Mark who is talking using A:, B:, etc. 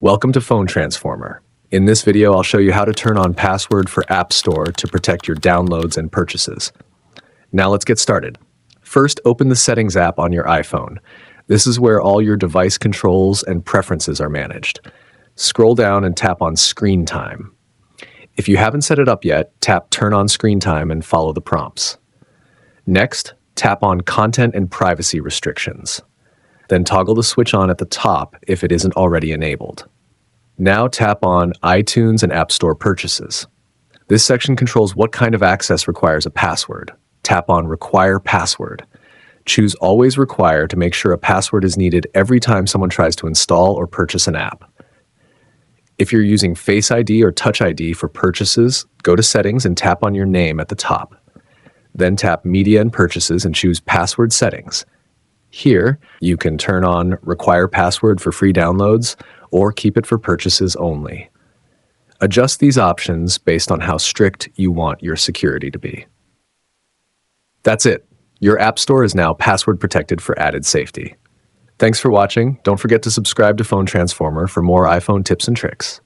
A: Welcome to Phone Transformer. In this video, I'll show you how to turn on password for App Store to protect your downloads and purchases. Now let's get started. First, open the Settings app on your iPhone. This is where all your device controls and preferences are managed. Scroll down and tap on Screen Time. If you haven't set it up yet, tap Turn on Screen Time and follow the prompts. Next, tap on Content and Privacy Restrictions. Then toggle the switch on at the top if it isn't already enabled. Now tap on iTunes and App Store Purchases. This section controls what kind of access requires a password. Tap on Require Password. Choose Always Require to make sure a password is needed every time someone tries to install or purchase an app. If you're using Face ID or Touch ID for purchases, go to Settings and tap on your name at the top. Then tap Media and Purchases and choose Password Settings. Here, you can turn on Require Password for free downloads or keep it for purchases only. Adjust these options based on how strict you want your security to be. That's it. Your App Store is now password protected for added safety. Thanks for watching. Don't forget to subscribe to Phone Transformer for more iPhone tips and tricks.